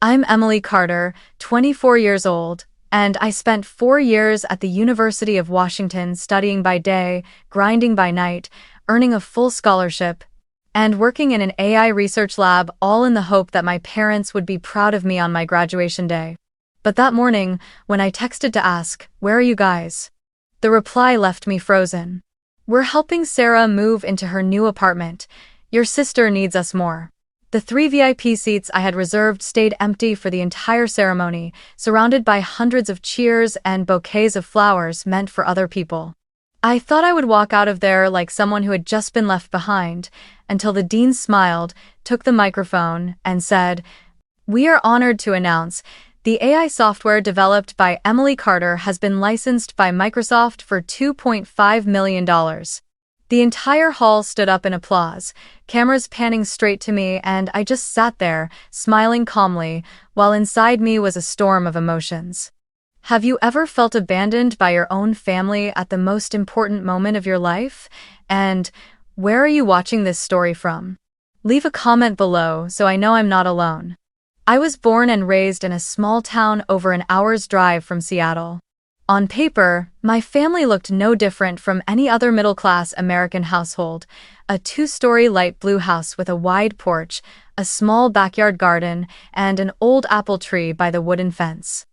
I'm Emily Carter, 24 years old, and I spent 4 years at the University of Washington studying by day, grinding by night, earning a full scholarship, and working in an AI research lab, all in the hope that my parents would be proud of me on my graduation day. But that morning, when I texted to ask, "Where are you guys?" the reply left me frozen. "We're helping Sarah move into her new apartment. Your sister needs us more." The 3 VIP seats I had reserved stayed empty for the entire ceremony, surrounded by hundreds of cheers and bouquets of flowers meant for other people. I thought I would walk out of there like someone who had just been left behind, until the dean smiled, took the microphone, and said, "We are honored to announce the AI software developed by Emily Carter has been licensed by Microsoft for $2.5 million. The entire hall stood up in applause, cameras panning straight to me, and I just sat there, smiling calmly, while inside me was a storm of emotions. Have you ever felt abandoned by your own family at the most important moment of your life? And where are you watching this story from? Leave a comment below so I know I'm not alone. I was born and raised in a small town over an hour's drive from Seattle. On paper, my family looked no different from any other middle-class American household: a 2-story light blue house with a wide porch, a small backyard garden, and an old apple tree by the wooden fence.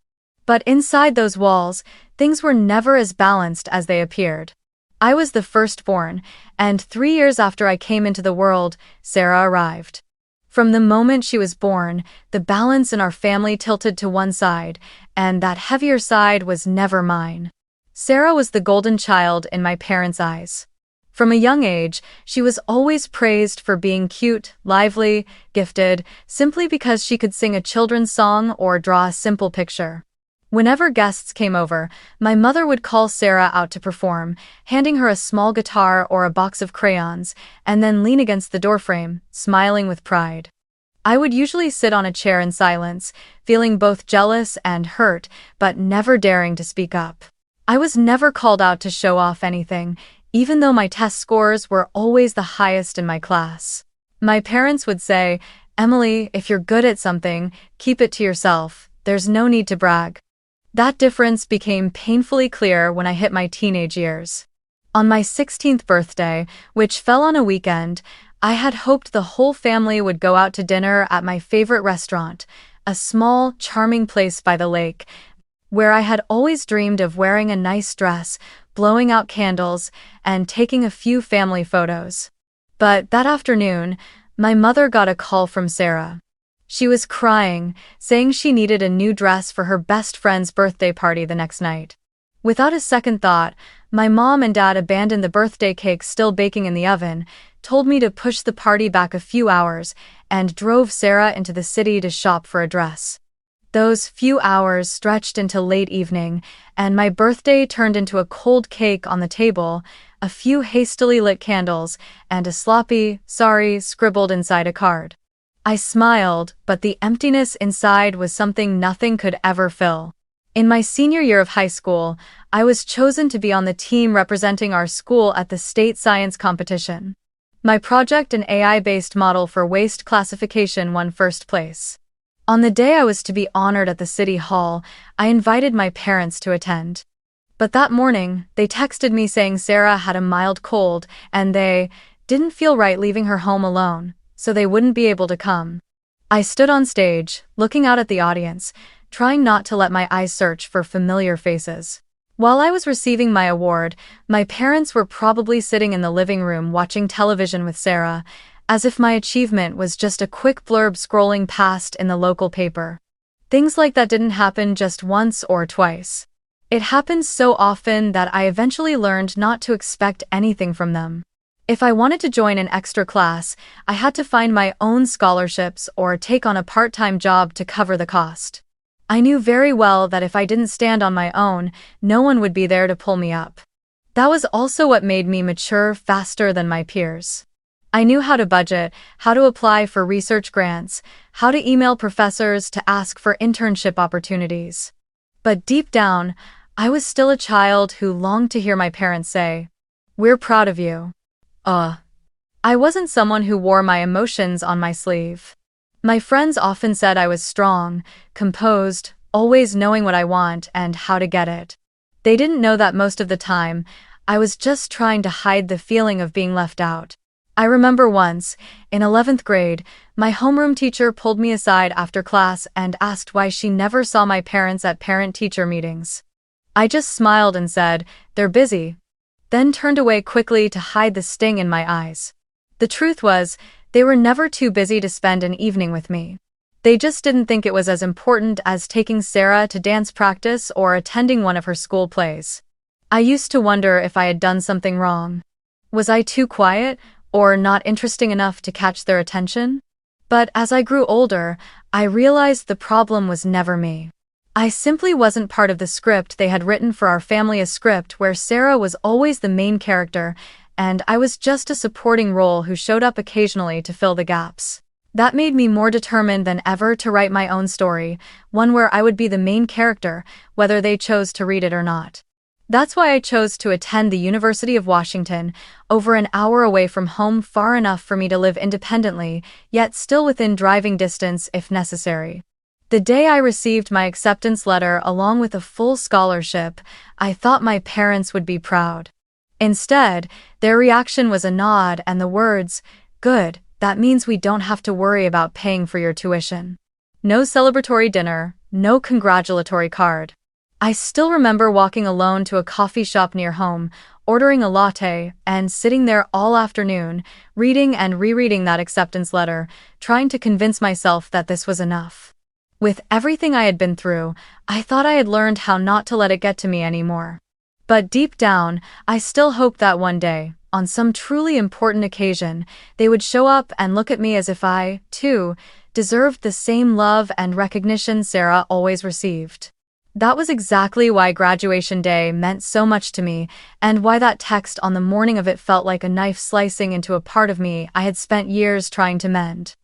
But inside those walls, things were never as balanced as they appeared. I was the firstborn, and 3 years after I came into the world, Sarah arrived. From the moment she was born, the balance in our family tilted to one side, and that heavier side was never mine. Sarah was the golden child in my parents' eyes. From a young age, she was always praised for being cute, lively, gifted, simply because she could sing a children's song or draw a simple picture. Whenever guests came over, my mother would call Sarah out to perform, handing her a small guitar or a box of crayons, and then lean against the doorframe, smiling with pride. I would usually sit on a chair in silence, feeling both jealous and hurt, but never daring to speak up. I was never called out to show off anything, even though my test scores were always the highest in my class. My parents would say, "Emily, if you're good at something, keep it to yourself. There's no need to brag." That difference became painfully clear when I hit my teenage years. On my 16th birthday, which fell on a weekend, I had hoped the whole family would go out to dinner at my favorite restaurant, a small, charming place by the lake, where I had always dreamed of wearing a nice dress, blowing out candles, and taking a few family photos. But that afternoon, my mother got a call from Sarah. She was crying, saying she needed a new dress for her best friend's birthday party the next night. Without a second thought, my mom and dad abandoned the birthday cake still baking in the oven, told me to push the party back a few hours, and drove Sarah into the city to shop for a dress. Those few hours stretched into late evening, and my birthday turned into a cold cake on the table, a few hastily lit candles, and a sloppy "sorry" scribbled inside a card. I smiled, but the emptiness inside was something nothing could ever fill. In my senior year of high school, I was chosen to be on the team representing our school at the state science competition. My project, an AI-based model for waste classification, won first place. On the day I was to be honored at the city hall, I invited my parents to attend. But that morning, they texted me saying Sarah had a mild cold, and they didn't feel right leaving her home alone, so they wouldn't be able to come. I stood on stage, looking out at the audience, trying not to let my eyes search for familiar faces. While I was receiving my award, my parents were probably sitting in the living room watching television with Sarah, as if my achievement was just a quick blurb scrolling past in the local paper. Things like that didn't happen just once or twice. It happened so often that I eventually learned not to expect anything from them. If I wanted to join an extra class, I had to find my own scholarships or take on a part-time job to cover the cost. I knew very well that if I didn't stand on my own, no one would be there to pull me up. That was also what made me mature faster than my peers. I knew how to budget, how to apply for research grants, how to email professors to ask for internship opportunities. But deep down, I was still a child who longed to hear my parents say, "We're proud of you." I wasn't someone who wore my emotions on my sleeve. My friends often said I was strong, composed, always knowing what I want and how to get it. They didn't know that most of the time, I was just trying to hide the feeling of being left out. I remember once, in 11th grade, my homeroom teacher pulled me aside after class and asked why she never saw my parents at parent-teacher meetings. I just smiled and said, "They're busy," then turned away quickly to hide the sting in my eyes. The truth was, they were never too busy to spend an evening with me. They just didn't think it was as important as taking Sarah to dance practice or attending one of her school plays. I used to wonder if I had done something wrong. Was I too quiet, or not interesting enough to catch their attention? But as I grew older, I realized the problem was never me. I simply wasn't part of the script they had written for our family, a script where Sarah was always the main character, and I was just a supporting role who showed up occasionally to fill the gaps. That made me more determined than ever to write my own story, one where I would be the main character, whether they chose to read it or not. That's why I chose to attend the University of Washington, over an hour away from home, far enough for me to live independently, yet still within driving distance if necessary. The day I received my acceptance letter along with a full scholarship, I thought my parents would be proud. Instead, their reaction was a nod and the words, "Good, that means we don't have to worry about paying for your tuition." No celebratory dinner, no congratulatory card. I still remember walking alone to a coffee shop near home, ordering a latte, and sitting there all afternoon, reading and rereading that acceptance letter, trying to convince myself that this was enough. With everything I had been through, I thought I had learned how not to let it get to me anymore. But deep down, I still hoped that one day, on some truly important occasion, they would show up and look at me as if I, too, deserved the same love and recognition Sarah always received. That was exactly why graduation day meant so much to me, and why that text on the morning of it felt like a knife slicing into a part of me I had spent years trying to mend.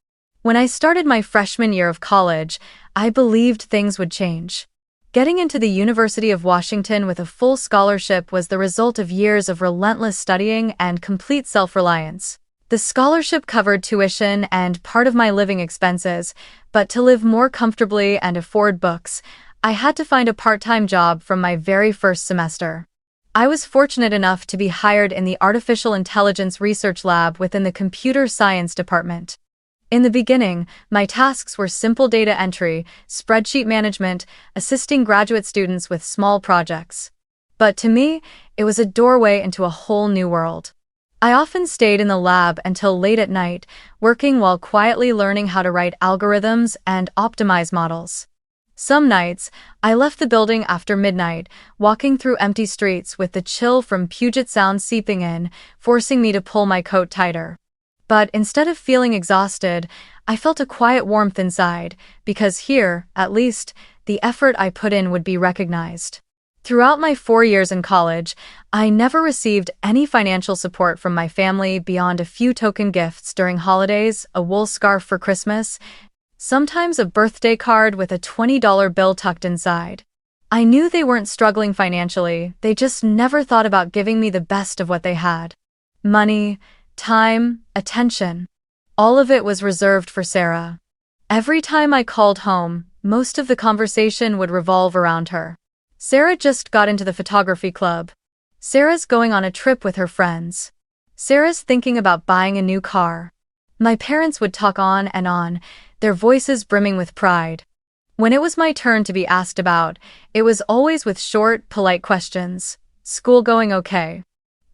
When I started my freshman year of college, I believed things would change. Getting into the University of Washington with a full scholarship was the result of years of relentless studying and complete self-reliance. The scholarship covered tuition and part of my living expenses, but to live more comfortably and afford books, I had to find a part-time job from my very first semester. I was fortunate enough to be hired in the Artificial Intelligence Research Lab within the Computer Science Department. In the beginning, my tasks were simple data entry, spreadsheet management, assisting graduate students with small projects. But to me, it was a doorway into a whole new world. I often stayed in the lab until late at night, working while quietly learning how to write algorithms and optimize models. Some nights, I left the building after midnight, walking through empty streets with the chill from Puget Sound seeping in, forcing me to pull my coat tighter. But instead of feeling exhausted, I felt a quiet warmth inside, because here, at least, the effort I put in would be recognized. Throughout my 4 years in college, I never received any financial support from my family beyond a few token gifts during holidays, a wool scarf for Christmas, sometimes a birthday card with a $20 bill tucked inside. I knew they weren't struggling financially, they just never thought about giving me the best of what they had. Money, time, attention. All of it was reserved for Sarah. Every time I called home, most of the conversation would revolve around her. Sarah just got into the photography club. Sarah's going on a trip with her friends. Sarah's thinking about buying a new car. My parents would talk on and on, their voices brimming with pride. When it was my turn to be asked about, it was always with short, polite questions. School going okay?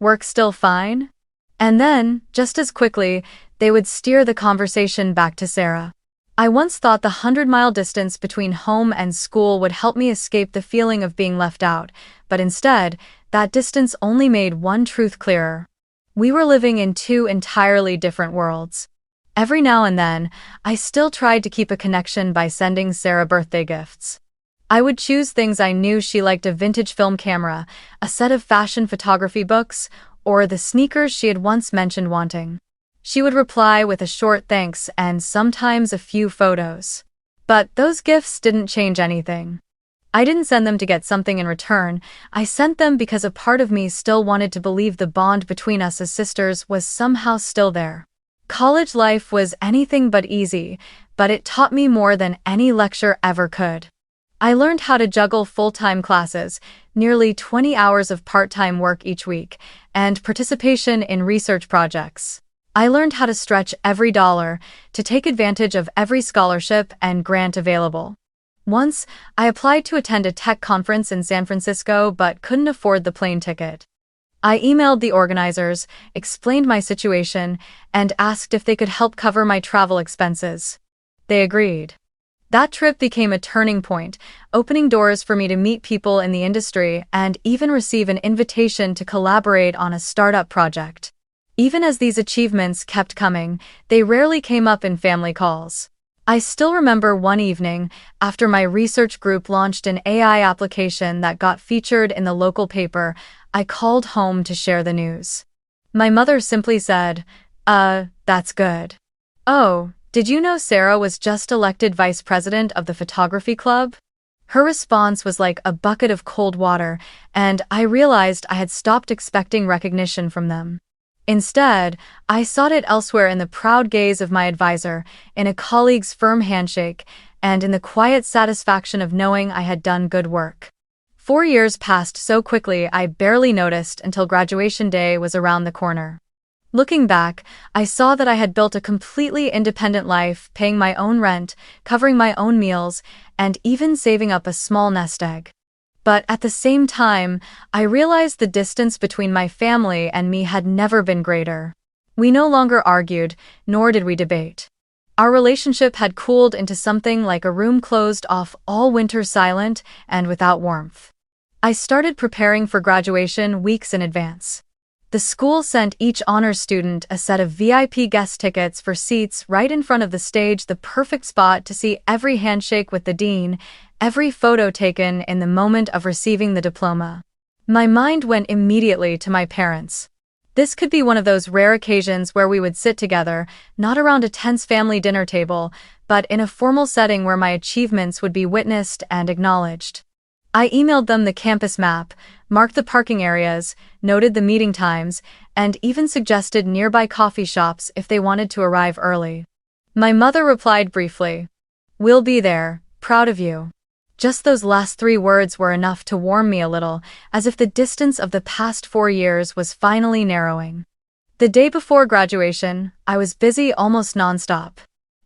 Work still fine? And then, just as quickly, they would steer the conversation back to Sarah. I once thought the 100-mile distance between home and school would help me escape the feeling of being left out, but instead, that distance only made one truth clearer. We were living in two entirely different worlds. Every now and then, I still tried to keep a connection by sending Sarah birthday gifts. I would choose things I knew she liked: a vintage film camera, a set of fashion photography books, or the sneakers she had once mentioned wanting. She would reply with a short thanks and sometimes a few photos. But those gifts didn't change anything. I didn't send them to get something in return, I sent them because a part of me still wanted to believe the bond between us as sisters was somehow still there. College life was anything but easy, but it taught me more than any lecture ever could. I learned how to juggle full-time classes, nearly 20 hours of part-time work each week, and participation in research projects. I learned how to stretch every dollar, to take advantage of every scholarship and grant available. Once, I applied to attend a tech conference in San Francisco but couldn't afford the plane ticket. I emailed the organizers, explained my situation, and asked if they could help cover my travel expenses. They agreed. That trip became a turning point, opening doors for me to meet people in the industry and even receive an invitation to collaborate on a startup project. Even as these achievements kept coming, they rarely came up in family calls. I still remember one evening, after my research group launched an AI application that got featured in the local paper, I called home to share the news. My mother simply said, that's good. Oh, did you know Sarah was just elected vice president of the photography club? Her response was like a bucket of cold water, and I realized I had stopped expecting recognition from them. Instead, I sought it elsewhere in the proud gaze of my advisor, in a colleague's firm handshake, and in the quiet satisfaction of knowing I had done good work. 4 years passed so quickly I barely noticed until graduation day was around the corner. Looking back, I saw that I had built a completely independent life, paying my own rent, covering my own meals, and even saving up a small nest egg. But at the same time, I realized the distance between my family and me had never been greater. We no longer argued, nor did we debate. Our relationship had cooled into something like a room closed off all winter, silent and without warmth. I started preparing for graduation weeks in advance. The school sent each honors student a set of VIP guest tickets for seats right in front of the stage, the perfect spot to see every handshake with the dean, every photo taken in the moment of receiving the diploma. My mind went immediately to my parents. This could be one of those rare occasions where we would sit together, not around a tense family dinner table, but in a formal setting where my achievements would be witnessed and acknowledged. I emailed them the campus map, marked the parking areas, noted the meeting times, and even suggested nearby coffee shops if they wanted to arrive early. My mother replied briefly, "We'll be there, proud of you." Just those last 3 words were enough to warm me a little, as if the distance of the past 4 years was finally narrowing. The day before graduation, I was busy almost nonstop.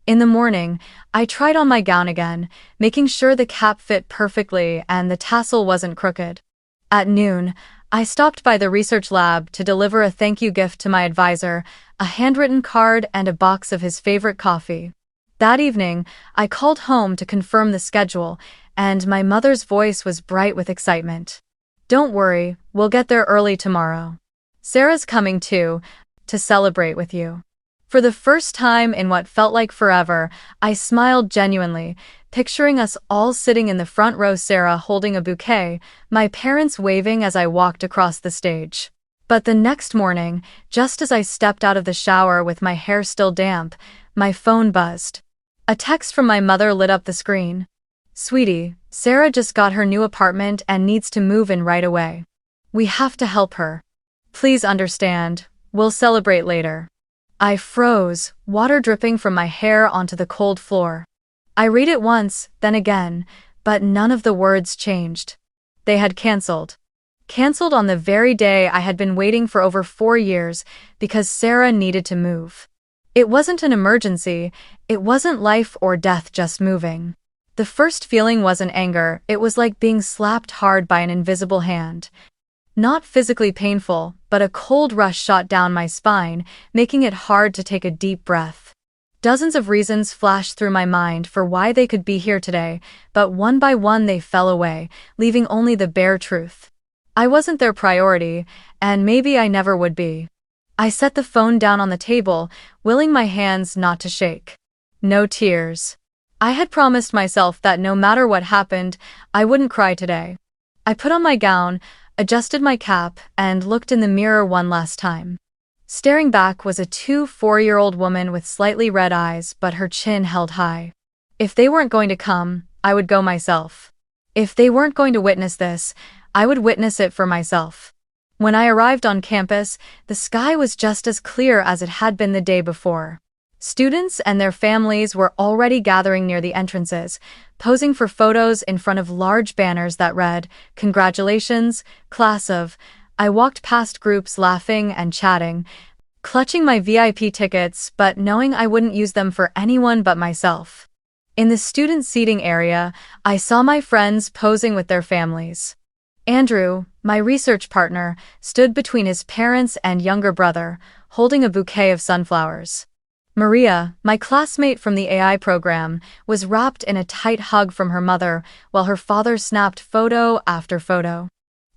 In the morning, I tried on my gown again, making sure the cap fit perfectly and the tassel wasn't crooked. At noon, I stopped by the research lab to deliver a thank you gift to my advisor, a handwritten card and a box of his favorite coffee. That evening, I called home to confirm the schedule, and my mother's voice was bright with excitement. "Don't worry, we'll get there early tomorrow. Sarah's coming too, to celebrate with you." For the first time in what felt like forever, I smiled genuinely, picturing us all sitting in the front row, Sarah holding a bouquet, my parents waving as I walked across the stage. But the next morning, just as I stepped out of the shower with my hair still damp, my phone buzzed. A text from my mother lit up the screen. "Sweetie, Sarah just got her new apartment and needs to move in right away. We have to help her. Please understand, we'll celebrate later." I froze, water dripping from my hair onto the cold floor. I read it once, then again, but none of the words changed. They had canceled. Canceled on the very day I had been waiting for over 4 years, because Sarah needed to move. It wasn't an emergency, it wasn't life or death just moving. The first feeling wasn't anger, it was like being slapped hard by an invisible hand. Not physically painful, but a cold rush shot down my spine, making it hard to take a deep breath. Dozens of reasons flashed through my mind for why they could be here today, but one by one they fell away, leaving only the bare truth. I wasn't their priority, and maybe I never would be. I set the phone down on the table, willing my hands not to shake. No tears. I had promised myself that no matter what happened, I wouldn't cry today. I put on my gown, adjusted my cap, and looked in the mirror one last time. Staring back was a 4-year-old woman with slightly red eyes, but her chin held high. If they weren't going to come, I would go myself. If they weren't going to witness this, I would witness it for myself. When I arrived on campus, the sky was just as clear as it had been the day before. Students and their families were already gathering near the entrances, posing for photos in front of large banners that read, "Congratulations, class of." I walked past groups laughing and chatting, clutching my VIP tickets but knowing I wouldn't use them for anyone but myself. In the student seating area, I saw my friends posing with their families. Andrew, my research partner, stood between his parents and younger brother, holding a bouquet of sunflowers. Maria, my classmate from the AI program, was wrapped in a tight hug from her mother while her father snapped photo after photo.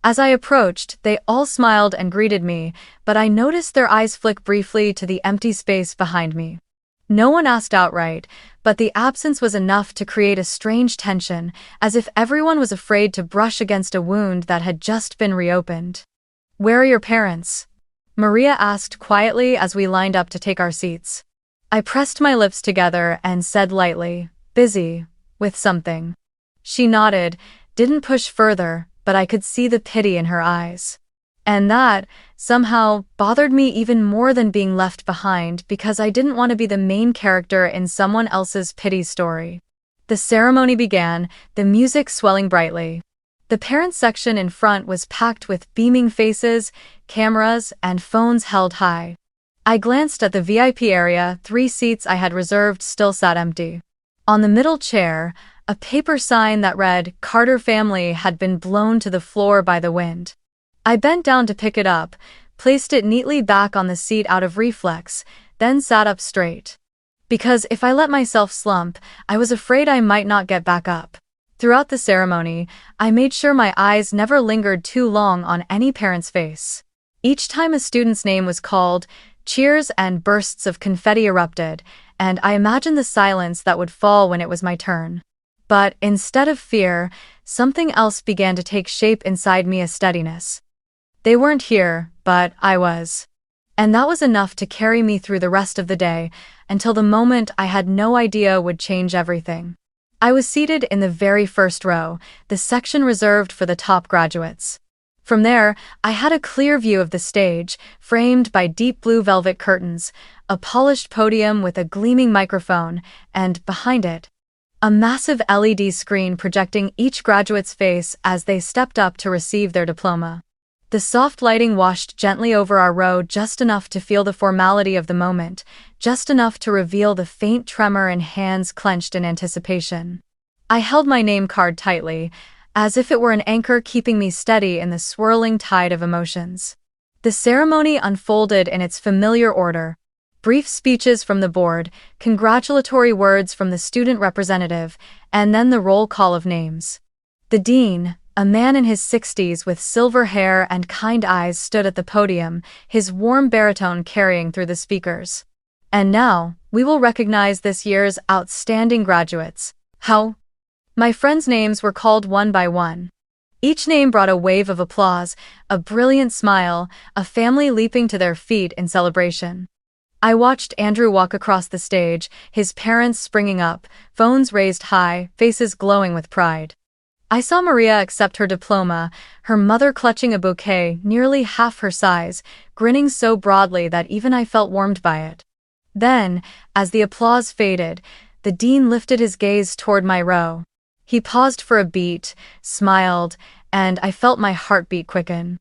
As I approached, they all smiled and greeted me, but I noticed their eyes flick briefly to the empty space behind me. No one asked outright, but the absence was enough to create a strange tension, as if everyone was afraid to brush against a wound that had just been reopened. "Where are your parents?" Maria asked quietly as we lined up to take our seats. I pressed my lips together and said lightly, "Busy with something." She nodded, didn't push further, but I could see the pity in her eyes. And that, somehow, bothered me even more than being left behind because I didn't want to be the main character in someone else's pity story. The ceremony began, the music swelling brightly. The parent section in front was packed with beaming faces, cameras, and phones held high. I glanced at the VIP area. 3 seats I had reserved still sat empty. On the middle chair, a paper sign that read, "Carter Family," had been blown to the floor by the wind. I bent down to pick it up, placed it neatly back on the seat out of reflex, then sat up straight. Because if I let myself slump, I was afraid I might not get back up. Throughout the ceremony, I made sure my eyes never lingered too long on any parent's face. Each time a student's name was called, cheers and bursts of confetti erupted, and I imagined the silence that would fall when it was my turn. But instead of fear, something else began to take shape inside me, a steadiness. They weren't here, but I was. And that was enough to carry me through the rest of the day, until the moment I had no idea would change everything. I was seated in the very first row, the section reserved for the top graduates. From there, I had a clear view of the stage, framed by deep blue velvet curtains, a polished podium with a gleaming microphone, and, behind it, a massive LED screen projecting each graduate's face as they stepped up to receive their diploma. The soft lighting washed gently over our row, just enough to feel the formality of the moment, just enough to reveal the faint tremor in hands clenched in anticipation. I held my name card tightly, as if it were an anchor keeping me steady in the swirling tide of emotions. The ceremony unfolded in its familiar order. Brief speeches from the board, congratulatory words from the student representative, and then the roll call of names. The dean, a man in his 60s with silver hair and kind eyes, stood at the podium, his warm baritone carrying through the speakers. "And now, we will recognize this year's outstanding graduates." How? My friends' names were called one by one. Each name brought a wave of applause, a brilliant smile, a family leaping to their feet in celebration. I watched Andrew walk across the stage, his parents springing up, phones raised high, faces glowing with pride. I saw Maria accept her diploma, her mother clutching a bouquet nearly half her size, grinning so broadly that even I felt warmed by it. Then, as the applause faded, the dean lifted his gaze toward my row. He paused for a beat, smiled, and I felt my heartbeat quicken.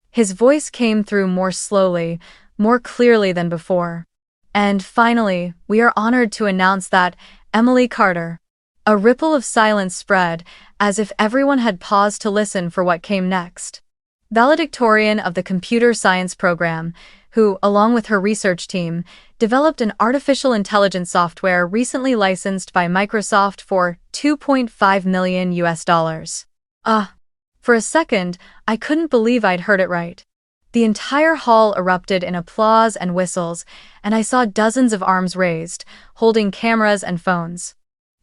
His voice came through more slowly, more clearly than before. "And finally, we are honored to announce that Emily Carter." A ripple of silence spread, as if everyone had paused to listen for what came next. Valedictorian of the computer science program, who, along with her research team, developed an artificial intelligence software recently licensed by Microsoft for $2.5 million. For a second, I couldn't believe I'd heard it right. The entire hall erupted in applause and whistles, and I saw dozens of arms raised, holding cameras and phones.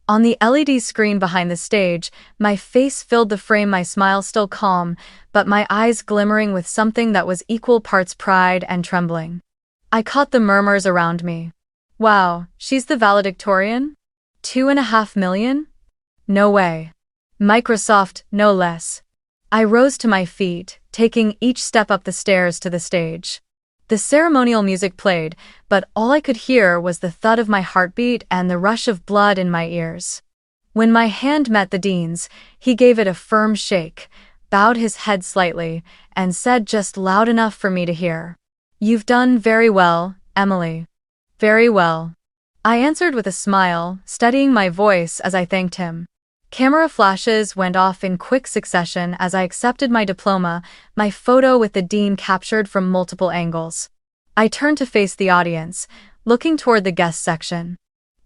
On the LED screen behind the stage, my face filled the frame, my smile still calm, but my eyes glimmering with something that was equal parts pride and trembling. I caught the murmurs around me. "Wow, she's the valedictorian? $2.5 million? No way. Microsoft, no less." I rose to my feet, taking each step up the stairs to the stage. The ceremonial music played, but all I could hear was the thud of my heartbeat and the rush of blood in my ears. When my hand met the dean's, he gave it a firm shake, bowed his head slightly, and said just loud enough for me to hear, "You've done very well, Emily." "Very well," I answered with a smile, steadying my voice as I thanked him. Camera flashes went off in quick succession as I accepted my diploma, my photo with the dean captured from multiple angles. I turned to face the audience, looking toward the guest section.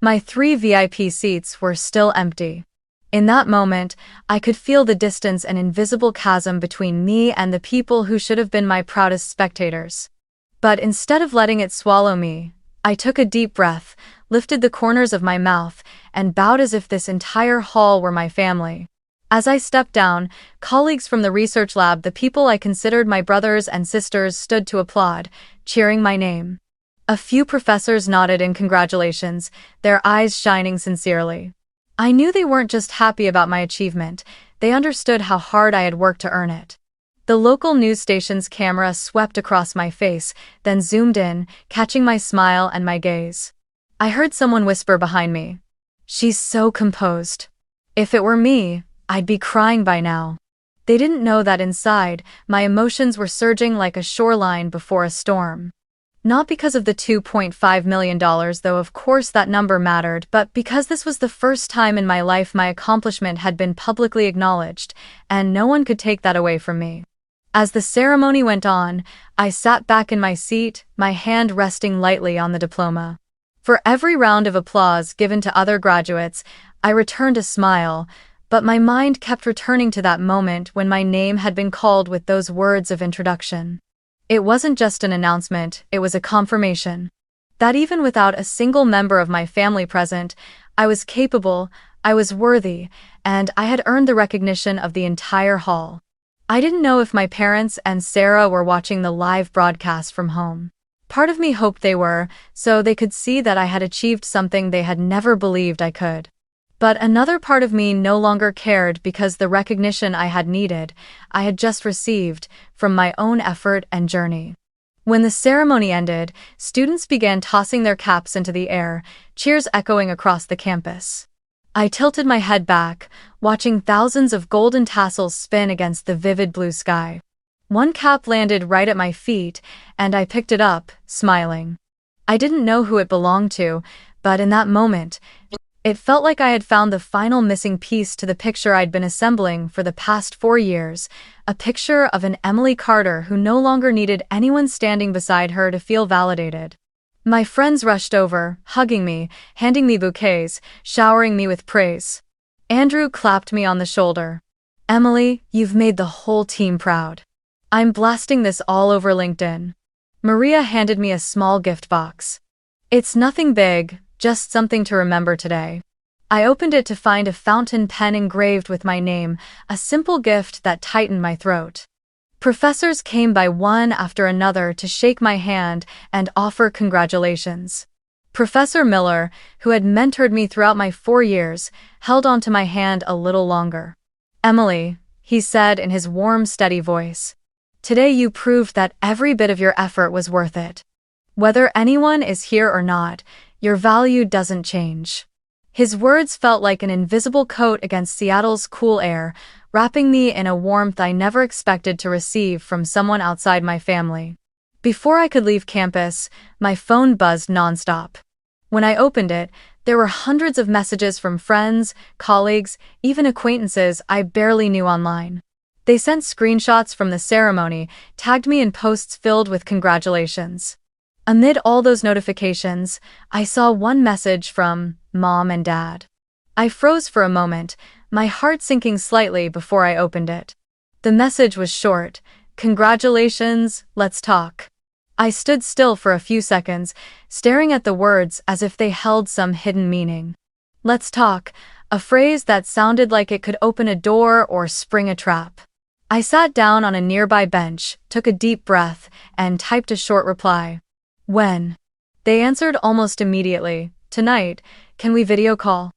My 3 VIP seats were still empty. In that moment, I could feel the distance and invisible chasm between me and the people who should have been my proudest spectators. But instead of letting it swallow me, I took a deep breath, lifted the corners of my mouth, and bowed as if this entire hall were my family. As I stepped down, colleagues from the research lab, the people I considered my brothers and sisters, stood to applaud, cheering my name. A few professors nodded in congratulations, their eyes shining sincerely. I knew they weren't just happy about my achievement, they understood how hard I had worked to earn it. The local news station's camera swept across my face, then zoomed in, catching my smile and my gaze. I heard someone whisper behind me, "She's so composed. If it were me, I'd be crying by now." They didn't know that inside, my emotions were surging like a shoreline before a storm. Not because of the $2.5 million, though of course that number mattered, but because this was the first time in my life my accomplishment had been publicly acknowledged, and no one could take that away from me. As the ceremony went on, I sat back in my seat, my hand resting lightly on the diploma. For every round of applause given to other graduates, I returned a smile, but my mind kept returning to that moment when my name had been called with those words of introduction. It wasn't just an announcement, it was a confirmation. That even without a single member of my family present, I was capable, I was worthy, and I had earned the recognition of the entire hall. I didn't know if my parents and Sarah were watching the live broadcast from home. Part of me hoped they were, so they could see that I had achieved something they had never believed I could. But another part of me no longer cared because the recognition I had needed, I had just received, from my own effort and journey. When the ceremony ended, students began tossing their caps into the air, cheers echoing across the campus. I tilted my head back, watching thousands of golden tassels spin against the vivid blue sky. One cap landed right at my feet, and I picked it up, smiling. I didn't know who it belonged to, but in that moment, it felt like I had found the final missing piece to the picture I'd been assembling for the past 4 years, a picture of an Emily Carter who no longer needed anyone standing beside her to feel validated. My friends rushed over, hugging me, handing me bouquets, showering me with praise. Andrew clapped me on the shoulder. "Emily, you've made the whole team proud. I'm blasting this all over LinkedIn." Maria handed me a small gift box. "It's nothing big, just something to remember today." I opened it to find a fountain pen engraved with my name, a simple gift that tightened my throat. Professors came by one after another to shake my hand and offer congratulations. Professor Miller, who had mentored me throughout my 4 years, held onto my hand a little longer. "Emily," he said in his warm, steady voice, "today you proved that every bit of your effort was worth it. Whether anyone is here or not, your value doesn't change." His words felt like an invisible coat against Seattle's cool air, wrapping me in a warmth I never expected to receive from someone outside my family. Before I could leave campus, my phone buzzed nonstop. When I opened it, there were hundreds of messages from friends, colleagues, even acquaintances I barely knew online. They sent screenshots from the ceremony, tagged me in posts filled with congratulations. Amid all those notifications, I saw one message from Mom and Dad. I froze for a moment, my heart sinking slightly before I opened it. The message was short: "Congratulations, let's talk." I stood still for a few seconds, staring at the words as if they held some hidden meaning. "Let's talk," a phrase that sounded like it could open a door or spring a trap. I sat down on a nearby bench, took a deep breath, and typed a short reply. "When?" They answered almost immediately. "Tonight, can we video call?"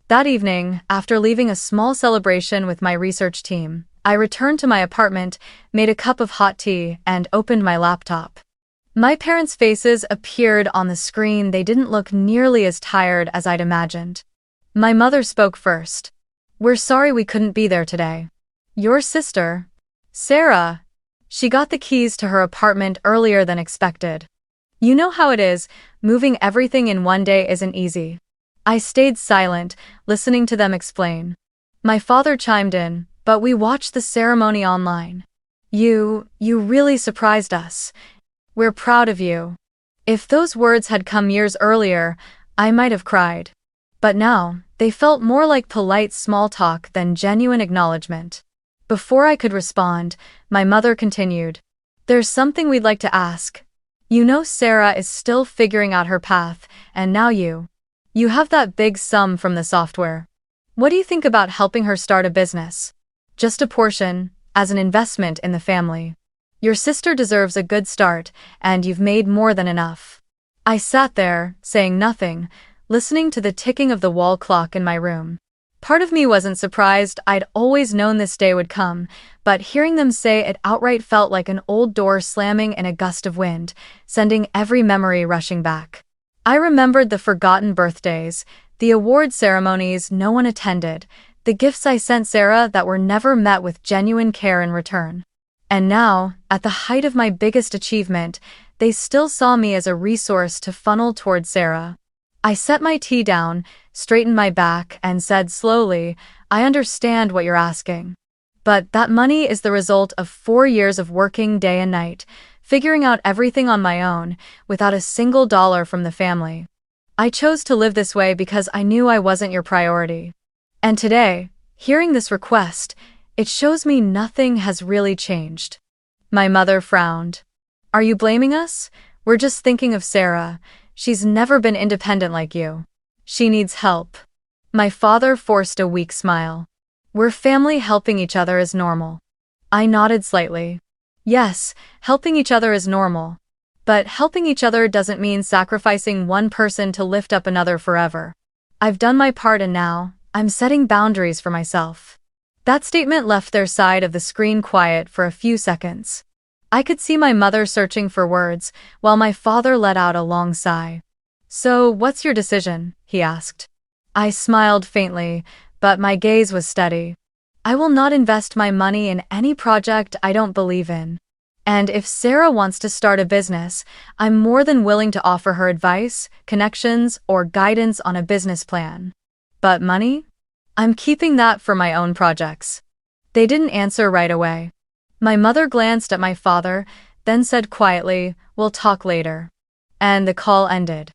That evening, after leaving a small celebration with my research team, I returned to my apartment, made a cup of hot tea, and opened my laptop. My parents' faces appeared on the screen. They didn't look nearly as tired as I'd imagined. My mother spoke first. "We're sorry we couldn't be there today. Your sister, Sarah, she got the keys to her apartment earlier than expected. You know how it is, moving everything in one day isn't easy." I stayed silent, listening to them explain. My father chimed in, "But we watched the ceremony online. You really surprised us. We're proud of you." If those words had come years earlier, I might have cried. But now, they felt more like polite small talk than genuine acknowledgement. Before I could respond, my mother continued, "There's something we'd like to ask. You know Sarah is still figuring out her path, and now you have that big sum from the software. What do you think about helping her start a business? Just a portion, as an investment in the family. Your sister deserves a good start, and you've made more than enough." I sat there, saying nothing, listening to the ticking of the wall clock in my room. Part of me wasn't surprised. I'd always known this day would come, but hearing them say it outright felt like an old door slamming in a gust of wind, sending every memory rushing back. I remembered the forgotten birthdays, the award ceremonies no one attended, the gifts I sent Sarah that were never met with genuine care in return. And now, at the height of my biggest achievement, they still saw me as a resource to funnel toward Sarah. I set my tea down, straightened my back, and said slowly, "I understand what you're asking. But that money is the result of 4 years of working day and night, figuring out everything on my own, without a single dollar from the family. I chose to live this way because I knew I wasn't your priority. And today, hearing this request, it shows me nothing has really changed." My mother frowned. "Are you blaming us? We're just thinking of Sarah. She's never been independent like you. She needs help." My father forced a weak smile. "We're family, helping each other is normal." I nodded slightly. Yes, helping each other is normal. But helping each other doesn't mean sacrificing one person to lift up another forever. I've done my part and now, I'm setting boundaries for myself. That statement left their side of the screen quiet for a few seconds. I could see my mother searching for words, while my father let out a long sigh. "So, what's your decision?" he asked. I smiled faintly, but my gaze was steady. "I will not invest my money in any project I don't believe in. And if Sarah wants to start a business, I'm more than willing to offer her advice, connections, or guidance on a business plan. But money? I'm keeping that for my own projects." They didn't answer right away. My mother glanced at my father, then said quietly, "We'll talk later." And the call ended.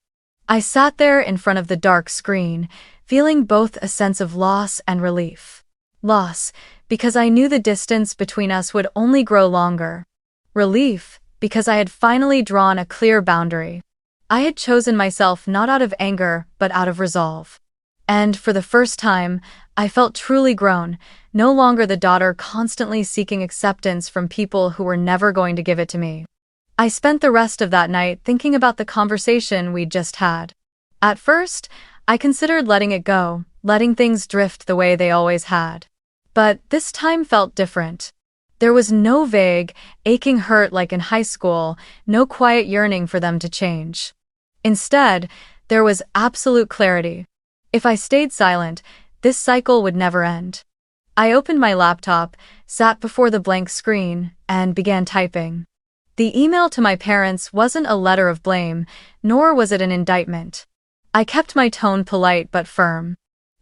I sat there in front of the dark screen, feeling both a sense of loss and relief. Loss, because I knew the distance between us would only grow longer. Relief, because I had finally drawn a clear boundary. I had chosen myself not out of anger, but out of resolve. And for the first time, I felt truly grown, no longer the daughter constantly seeking acceptance from people who were never going to give it to me. I spent the rest of that night thinking about the conversation we'd just had. At first, I considered letting it go, letting things drift the way they always had. But this time felt different. There was no vague, aching hurt like in high school, no quiet yearning for them to change. Instead, there was absolute clarity. If I stayed silent, this cycle would never end. I opened my laptop, sat before the blank screen, and began typing. The email to my parents wasn't a letter of blame, nor was it an indictment. I kept my tone polite but firm.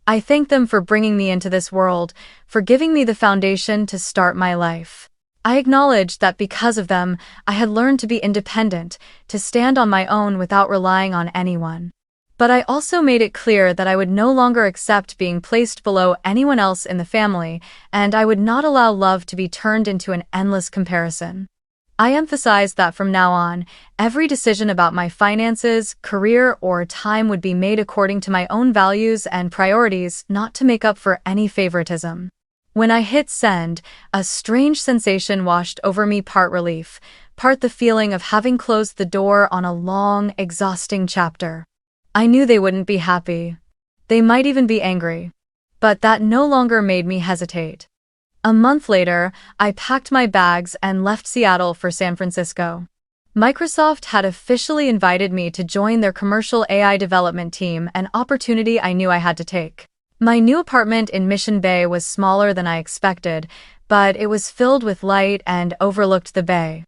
I thanked them for bringing me into this world, for giving me the foundation to start my life. I acknowledged that because of them, I had learned to be independent, to stand on my own without relying on anyone. But I also made it clear that I would no longer accept being placed below anyone else in the family, and I would not allow love to be turned into an endless comparison. I emphasized that from now on, every decision about my finances, career, or time would be made according to my own values and priorities, not to make up for any favoritism. When I hit send, a strange sensation washed over me, part relief, part the feeling of having closed the door on a long, exhausting chapter. I knew they wouldn't be happy. They might even be angry. But that no longer made me hesitate. A month later, I packed my bags and left Seattle for San Francisco. Microsoft had officially invited me to join their commercial AI development team, an opportunity I knew I had to take. My new apartment in Mission Bay was smaller than I expected, but it was filled with light and overlooked the bay.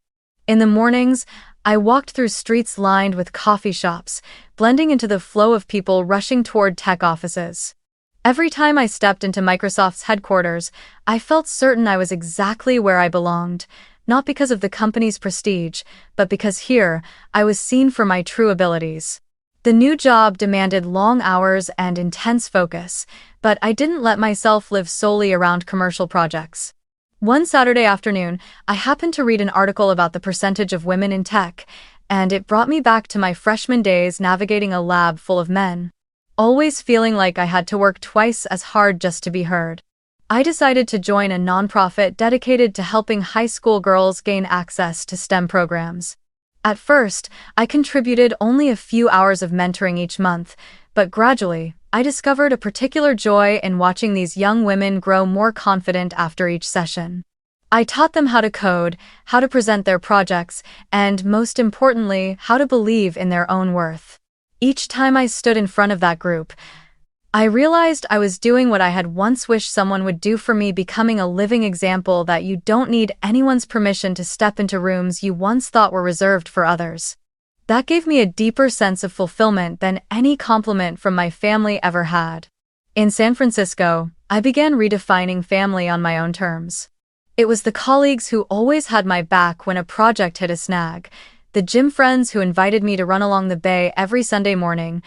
In the mornings, I walked through streets lined with coffee shops, blending into the flow of people rushing toward tech offices. Every time I stepped into Microsoft's headquarters, I felt certain I was exactly where I belonged, not because of the company's prestige, but because here, I was seen for my true abilities. The new job demanded long hours and intense focus, but I didn't let myself live solely around commercial projects. One Saturday afternoon, I happened to read an article about the percentage of women in tech, and it brought me back to my freshman days navigating a lab full of men, always feeling like I had to work twice as hard just to be heard. I decided to join a nonprofit dedicated to helping high school girls gain access to STEM programs. At first, I contributed only a few hours of mentoring each month, but gradually, I discovered a particular joy in watching these young women grow more confident after each session. I taught them how to code, how to present their projects, and most importantly, how to believe in their own worth. Each time I stood in front of that group, I realized I was doing what I had once wished someone would do for me, becoming a living example that you don't need anyone's permission to step into rooms you once thought were reserved for others. That gave me a deeper sense of fulfillment than any compliment from my family ever had. In San Francisco, I began redefining family on my own terms. It was the colleagues who always had my back when a project hit a snag, the gym friends who invited me to run along the bay every Sunday morning,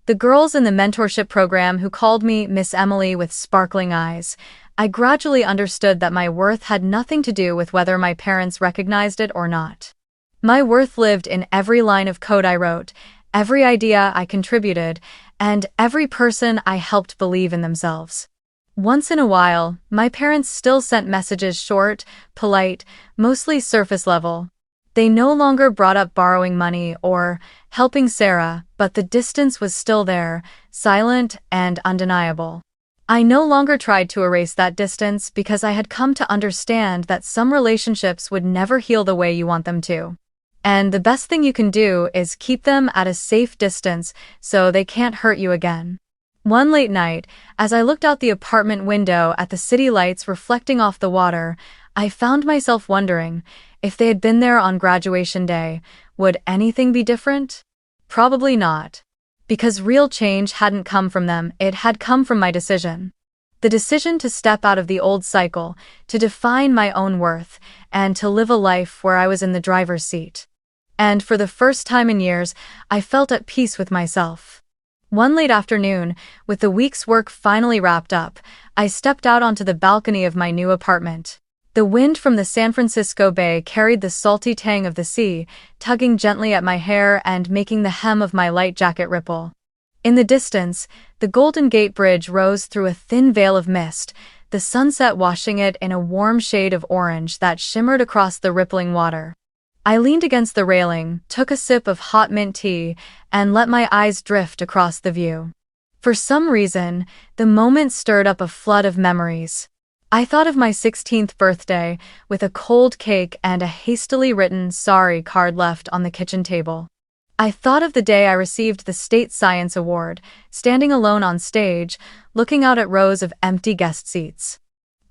the girls in the mentorship program who called me Miss Emily with sparkling eyes. I gradually understood that my worth had nothing to do with whether my parents recognized it or not. My worth lived in every line of code I wrote, every idea I contributed, and every person I helped believe in themselves. Once in a while, my parents still sent messages, short, polite, mostly surface level. They no longer brought up borrowing money or helping Sarah, but the distance was still there, silent and undeniable. I no longer tried to erase that distance because I had come to understand that some relationships would never heal the way you want them to. And the best thing you can do is keep them at a safe distance so they can't hurt you again. One late night, as I looked out the apartment window at the city lights reflecting off the water, I found myself wondering, if they had been there on graduation day, would anything be different? Probably not. Because real change hadn't come from them, it had come from my decision. The decision to step out of the old cycle, to define my own worth, and to live a life where I was in the driver's seat. And for the first time in years, I felt at peace with myself. One late afternoon, with the week's work finally wrapped up, I stepped out onto the balcony of my new apartment. The wind from the San Francisco Bay carried the salty tang of the sea, tugging gently at my hair and making the hem of my light jacket ripple. In the distance, the Golden Gate Bridge rose through a thin veil of mist, the sunset washing it in a warm shade of orange that shimmered across the rippling water. I leaned against the railing, took a sip of hot mint tea, and let my eyes drift across the view. For some reason, the moment stirred up a flood of memories. I thought of my 16th birthday, with a cold cake and a hastily written sorry card left on the kitchen table. I thought of the day I received the State Science Award, standing alone on stage, looking out at rows of empty guest seats.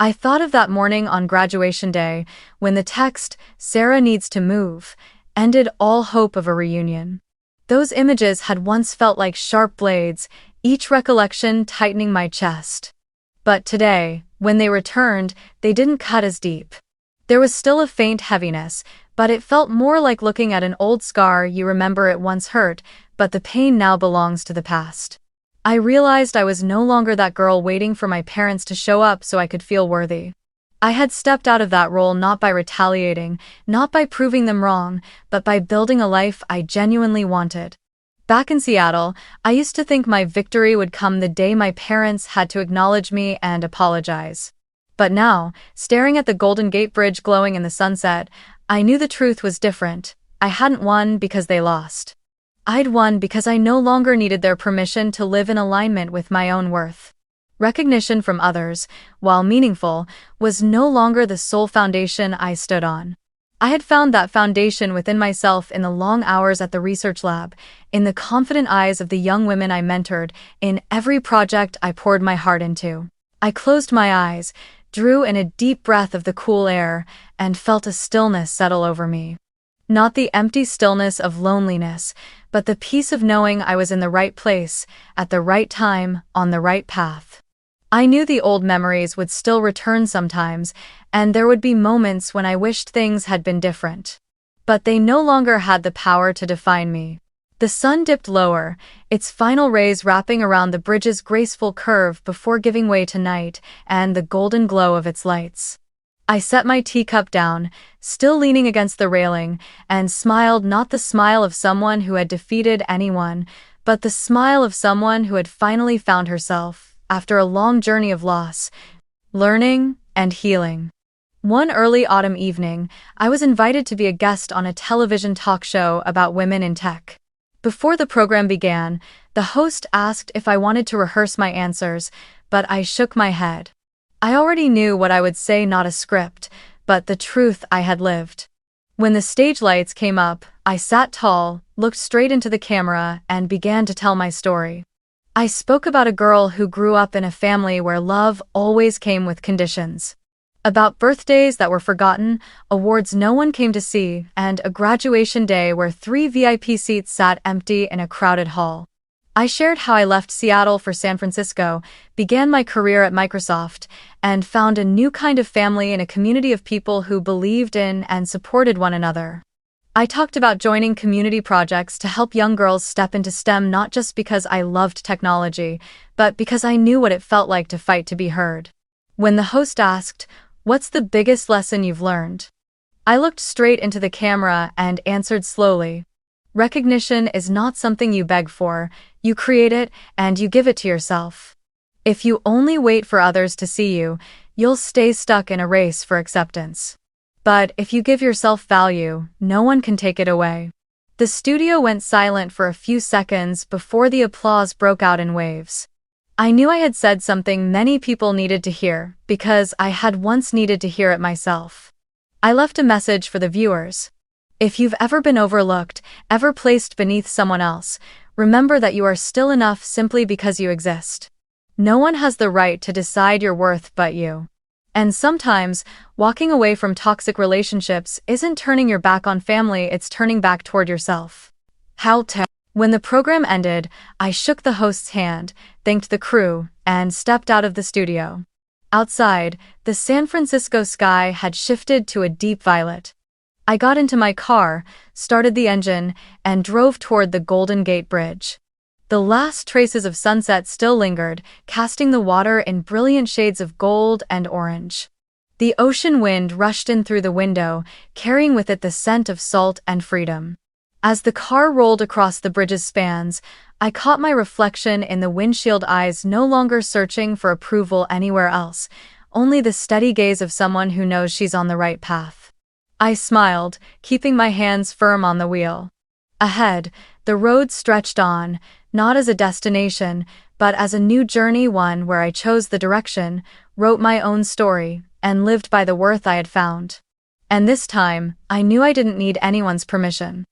I thought of that morning on graduation day, when the text, "Sarah needs to move," ended all hope of a reunion. Those images had once felt like sharp blades, each recollection tightening my chest. But today, when they returned, they didn't cut as deep. There was still a faint heaviness, but it felt more like looking at an old scar you remember it once hurt, but the pain now belongs to the past. I realized I was no longer that girl waiting for my parents to show up so I could feel worthy. I had stepped out of that role not by retaliating, not by proving them wrong, but by building a life I genuinely wanted. Back in Seattle, I used to think my victory would come the day my parents had to acknowledge me and apologize. But now, staring at the Golden Gate Bridge glowing in the sunset, I knew the truth was different. I hadn't won because they lost. I'd won because I no longer needed their permission to live in alignment with my own worth. Recognition from others, while meaningful, was no longer the sole foundation I stood on. I had found that foundation within myself in the long hours at the research lab, in the confident eyes of the young women I mentored, in every project I poured my heart into. I closed my eyes, drew in a deep breath of the cool air, and felt a stillness settle over me. Not the empty stillness of loneliness, but the peace of knowing I was in the right place, at the right time, on the right path. I knew the old memories would still return sometimes, and there would be moments when I wished things had been different. But they no longer had the power to define me. The sun dipped lower, its final rays wrapping around the bridge's graceful curve before giving way to night and the golden glow of its lights. I set my teacup down, still leaning against the railing, and smiled, not the smile of someone who had defeated anyone, but the smile of someone who had finally found herself, after a long journey of loss, learning, and healing. One early autumn evening, I was invited to be a guest on a television talk show about women in tech. Before the program began, the host asked if I wanted to rehearse my answers, but I shook my head. I already knew what I would say, not a script, but the truth I had lived. When the stage lights came up, I sat tall, looked straight into the camera, and began to tell my story. I spoke about a girl who grew up in a family where love always came with conditions. About birthdays that were forgotten, awards no one came to see, and a graduation day where 3 VIP seats sat empty in a crowded hall. I shared how I left Seattle for San Francisco, began my career at Microsoft, and found a new kind of family in a community of people who believed in and supported one another. I talked about joining community projects to help young girls step into STEM, not just because I loved technology, but because I knew what it felt like to fight to be heard. When the host asked, "What's the biggest lesson you've learned?" I looked straight into the camera and answered slowly. Recognition is not something you beg for, you create it and you give it to yourself. If you only wait for others to see you, you'll stay stuck in a race for acceptance. But if you give yourself value, no one can take it away. The studio went silent for a few seconds before the applause broke out in waves. I knew I had said something many people needed to hear, because I had once needed to hear it myself. I left a message for the viewers. If you've ever been overlooked, ever placed beneath someone else, remember that you are still enough simply because you exist. No one has the right to decide your worth but you. And sometimes, walking away from toxic relationships isn't turning your back on family, it's turning back toward yourself. When the program ended, I shook the host's hand, thanked the crew, and stepped out of the studio. Outside, the San Francisco sky had shifted to a deep violet. I got into my car, started the engine, and drove toward the Golden Gate Bridge. The last traces of sunset still lingered, casting the water in brilliant shades of gold and orange. The ocean wind rushed in through the window, carrying with it the scent of salt and freedom. As the car rolled across the bridge's spans, I caught my reflection in the windshield, eyes no longer searching for approval anywhere else, only the steady gaze of someone who knows she's on the right path. I smiled, keeping my hands firm on the wheel. Ahead, the road stretched on, not as a destination, but as a new journey, one where I chose the direction, wrote my own story, and lived by the worth I had found. And this time, I knew I didn't need anyone's permission.